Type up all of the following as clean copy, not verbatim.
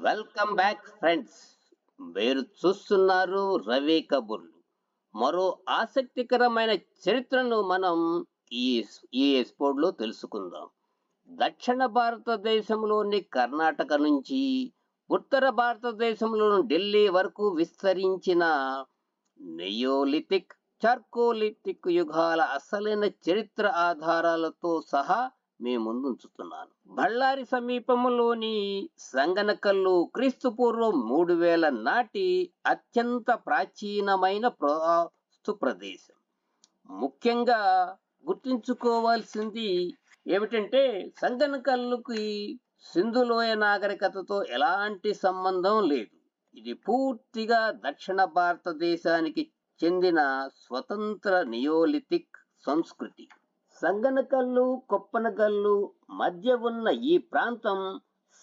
Welcome back friends. మీరు చూస్తున్నారు రవి కబుర్లు. మరో ఆసక్తికరమైన చరిత్రను మనం ఈ ఈ ఎపిసోడ్ లో తెలుసుకుందాం. దక్షిణ భారతదేశంలోని కర్ణాటక నుంచి ఉత్తర భారతదేశంలోని ఢిల్లీ వరకు విస్తరించిన నియోలిథిక్, చార్కోలిథిక్ యుగాల అసలైన చరిత్ర ఆధారాలతో సహా మీ ముందు ఉంచుతున్నాను. బళ్ళారి సమీపంలోని సంగనకల్లు క్రీస్తు పూర్వం 3000 నాటి అత్యంత ప్రాచీనమైన పురావస్తు ప్రదేశం. ముఖ్యంగా గుర్తుంచుకోవాల్సింది ఏమిటంటే, సంగనకల్లుకి సింధులోయ నాగరికతతో ఎలాంటి సంబంధం లేదు. ఇది పూర్తిగా దక్షిణ భారతదేశానికి చెందిన స్వతంత్ర నియోలిథిక్ సంస్కృతి. సంగనకల్లు, కొప్పనకల్లు మధ్య ఉన్న ఈ ప్రాంతం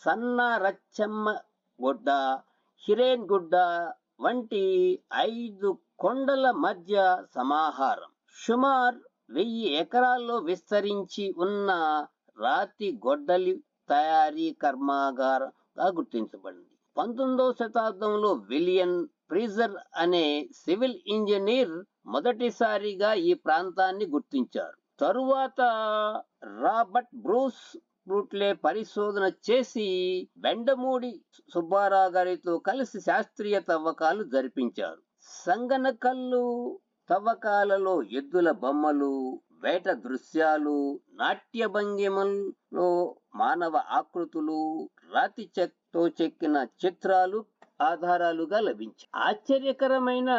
సన్న రచ్చమ్మ గుడ్డ, హిరేన్ గుడ్డ వంటి 5 కొండల మధ్య సమాహారం. సుమారు 1000 ఎకరాల్లో విస్తరించి ఉన్న రాతి గొడ్డలి తయారీ కర్మాగారంగా గుర్తించబడింది. 19వ శతాబ్దంలో విలియం ఫ్రీజర్ అనే సివిల్ ఇంజనీర్ మొదటిసారిగా ఈ ప్రాంతాన్ని గుర్తించారు. తరువాత రాబర్ట్ బ్రూస్ బ్రూట్లే పరిశోధన చేసి బెండమూడి సుబ్బారావు గారితో కలిసి శాస్త్రీయ తవ్వకాలు జరిపించారు. సంగనకల్లు తవ్వకాలలో ఎద్దుల బొమ్మలు, వేట దృశ్యాలు, నాట్య భంగిమలో మానవ ఆకృతులు, రాతి చెక్కతో చెక్కిన చిత్రాలు ఆధారాలుగా లభించాయి. ఆశ్చర్యకరమైన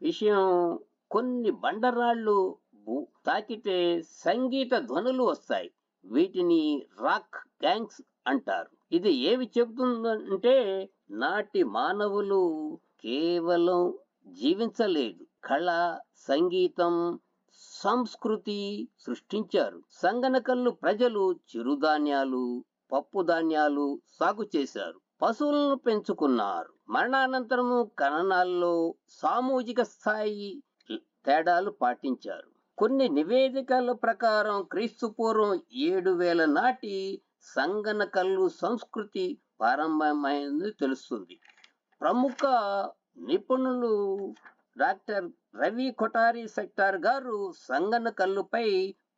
విషయం, కొన్ని బండరాళ్ళు తాకితే సంగీత ధ్వనులు వస్తాయి. వీటిని రాక్ గ్యాంగ్స్ అంటారు. ఇది ఏమి చెబుతుందంటే, నాటి మానవులు కేవలం జీవించలేదు, కళ, సంగీతం, సంస్కృతి సృష్టించారు. సంగనకల్లు ప్రజలు చిరుధాన్యాలు, పప్పు ధాన్యాలు సాగు చేశారు, పశువులను పెంచుకున్నారు. మరణానంతరము ఖననాల్లో సామూహిక స్థాయి తేడాలు పాటించారు. కొన్ని నివేదికల ప్రకారం క్రీస్తు పూర్వం 7000 నాటి సంగనకల్లు సంస్కృతి ప్రారంభమైందని తెలుస్తుంది. ప్రముఖ నిపుణులు డాక్టర్ రవి కొఠారి సెక్టార్ గారు సంగనకల్లుపై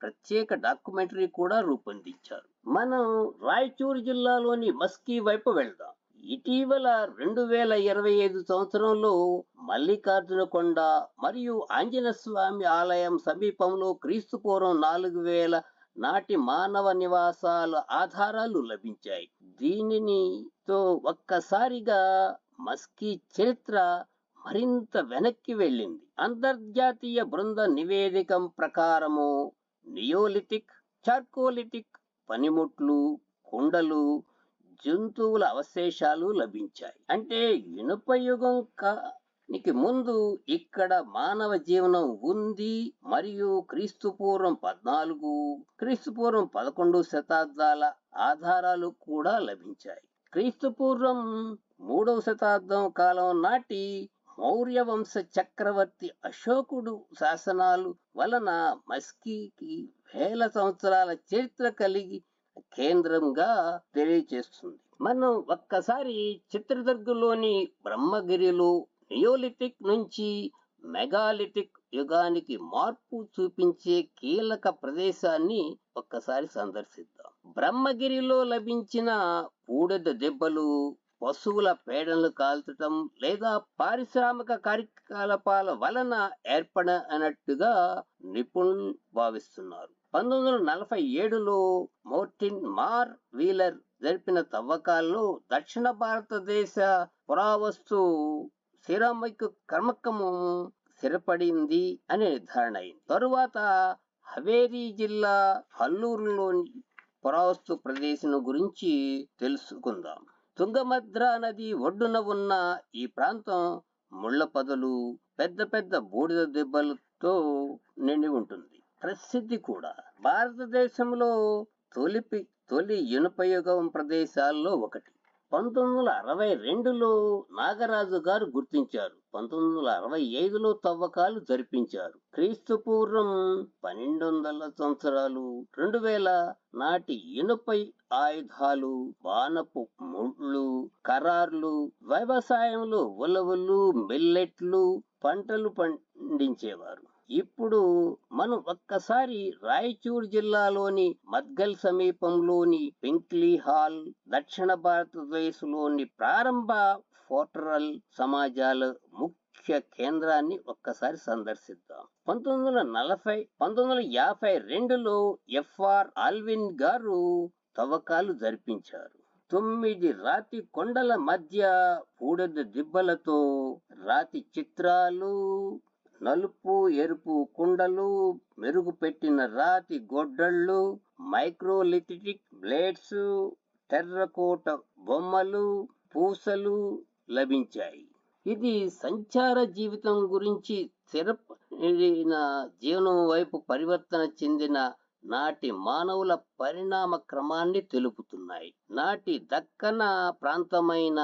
ప్రత్యేక డాక్యుమెంటరీ కూడా రూపొందించారు. మనం రాయచూరు జిల్లాలోని మస్కీ వైపు వెళ్దాం. ఇటీవల 2025 సంవత్సరంలో మల్లికార్జున కొండ మరియు ఆంజనేయ స్వామి ఆలయం సమీపంలో క్రీస్తు పూర్వం 4000 నాటి మానవ నివాసాల ఆధారాలు లభించాయి. దీనితో ఒక్కసారిగా మస్కీ చరిత్ర మరింత వెనక్కి వెళ్ళింది. అంతర్జాతీయ బృంద నివేదిక ప్రకారము నియోలిథిక్, చార్కోలిథిక్ పనిముట్లు, కుండలు, జంతువుల అవశేషాలు లభించాయి. అంటే ఇనుప యుగానికి ముందు ఇక్కడ మానవ జీవనం ఉంది. మరియు క్రీస్తు పూర్వం 14, క్రీస్తు పూర్వం 11 శతాబ్దాల ఆధారాలు కూడా లభించాయి. క్రీస్తు పూర్వం 3వ శతాబ్దం కాలం నాటి మౌర్య వంశ చక్రవర్తి అశోకుడు శాసనాలు వలన మస్కీకి వేల సంవత్సరాల చరిత్ర కలిగి కేంద్రంగా తెలియచేస్తుంది. మనం ఒక్కసారి చిత్రదుర్గలోని బ్రహ్మగిరిలో నియోలిథిక్ నుంచి మెగాలిథిక్ యుగానికి మార్పు చూపించే కీలక ప్రదేశాన్ని ఒక్కసారి సందర్శిద్దాం. బ్రహ్మగిరిలో లభించిన బూడిద దెబ్బలు పశువుల పేడలు కాల్చటం లేదా పారిశ్రామిక కార్యకలాపాల వలన ఏర్పడినట్టుగా నిపుణులు భావిస్తున్నారు. 1947లో మోర్టిన్ మార్ వీలర్ జరిపిన తవ్వకాల్లో దక్షిణ భారతదేశ పురావస్తు సిరామిక్ కర్మకము స్థిరపడింది అనే నిర్ధారణ అయింది. తరువాత హవేరీ జిల్లా హల్లూరులోని పురావస్తు ప్రదేశం గురించి తెలుసుకుందాం. తుంగభద్ర నది ఒడ్డున ఉన్న ఈ ప్రాంతం ముళ్ళ పొదలు, పెద్ద పెద్ద బూడిద దెబ్బలతో నిండి ఉంటుంది. ప్రసిద్ధి కూడా. భారతదేశంలో తొలి ఇనుప యుగం ప్రదేశాల్లో ఒకటి. 1962లో నాగరాజు గారు గుర్తించారు. 1965లో తవ్వకాలు జరిపించారు. క్రీస్తు పూర్వం 1200 సంవత్సరాలు 2000 నాటి ఇనుపై ఆయుధాలు, బాణపు ముళ్ళు, కరార్లు, వ్యవసాయంలో ఉలవలు, మిల్లెట్లు, పంటలు పండించేవారు. ఇప్పుడు మనం ఒక్కసారి రాయచూర్ జిల్లాలోని మద్గల్ సమీపంలోని పింక్లీ హాల్, దక్షిణ భారతదేశంలోని ప్రారంభ ఫోటరల్ సమాజాల ముఖ్య కేంద్రాన్ని ఒక్కసారి సందర్శిద్దాం. 1952లో ఎఫ్ఆర్ ఆల్విన్ గారు తవ్వకాలు జరిపించారు. 9 రాతి కొండల మధ్య బూడిద దిబ్బలతో రాతి చిత్రాలు, నలుపు ఎరుపు కుండలు, మెరుగుపెట్టిన రాతి గొడ్డళ్ళు, మైక్రోలిథిటిక్ బ్లేడ్స్, టెర్రకోట బొమ్మలు, పూసలు లభించాయి. ఇది సంచార జీవితం గురించి స్థిరపడిన జీవనం వైపు పరివర్తన చెందిన నాటి మానవుల పరిణామ క్రమాన్ని తెలుపుతున్నాయి. నాటి దక్కన ప్రాంతమైన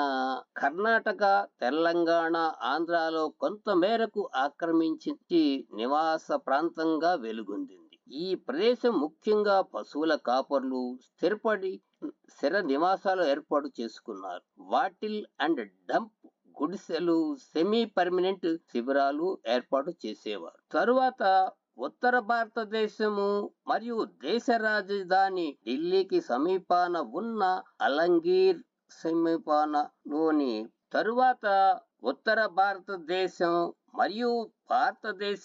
కర్ణాటక, తెలంగాణ, ఆంధ్రాలో కొంత మేరకు ఆక్రమించి నివాస ప్రాంతంగా వెలుగొందింది. ఈ ప్రదేశం ముఖ్యంగా పశువుల కాపర్లు స్థిర నివాసాలు ఏర్పాటు చేసుకున్నారు. వాటిల్ అండ్ డంప్ గుడిసెలు, సెమీ పర్మనెంట్ శిబిరాలు ఏర్పాటు చేసేవారు. తరువాత ఉత్తర భారతదేశము మరియు దేశ రాజధాని ఢిల్లీకి సమీపాన ఉన్న అలంగీర్ సమీపానలోని తరువాత ఉత్తర భారతదేశం మరియు భారతదేశ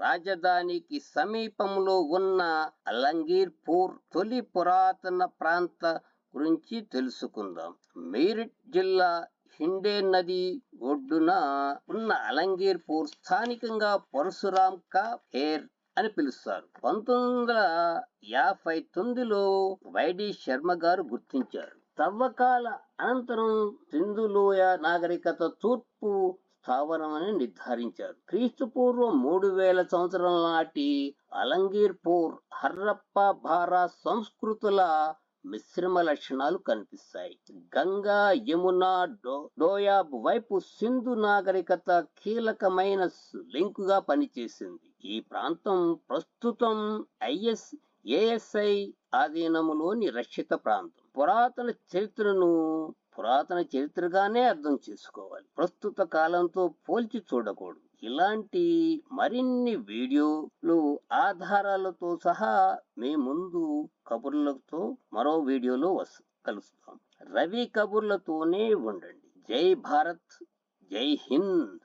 రాజధానికి సమీపంలో ఉన్న అలంగీర్ పూర్ తొలి పురాతన ప్రాంత గురించి తెలుసుకుందాం. మీరట్ జిల్లా హిండే నది ఒడ్డున ఉన్న అలంగీర్ పూర్ స్థానికంగా పరశురామ్ కా హేర్ అని పిలుస్తారు. 1959లో వైడి శర్మ గారు గుర్తించారు. తవ్వకాల అనంతరం సింధులోయ నాగరికత తూర్పు స్థావరమని నిర్ధారించారు. క్రీస్తు పూర్వం 3000 సంవత్సరాల నాటి అలంగీర్ పూర్ హర్రప్ప భారా సంస్కృతుల మిశ్రమ లక్షణాలు కనిపిస్తాయి. గంగా, యమున, డోయాబ్ వైపు సింధు నాగరికత కీలకమైన లింకుగా పనిచేసింది. ఈ ప్రాంతం ప్రస్తుతం ఏఎస్ఐ ఆధీనంలోని రక్షిత ప్రాంతం. పురాతన చరిత్రగానే అర్థం చేసుకోవాలి. ప్రస్తుత కాలంతో పోల్చి చూడకూడదు. ఇలాంటి మరిన్ని వీడియోలు ఆధారాలతో సహా మీ ముందు కబుర్లతో మరో వీడియోలో కలుస్తాం. రవి కబుర్లతోనే ఉండండి. జై భారత్, జై హింద్.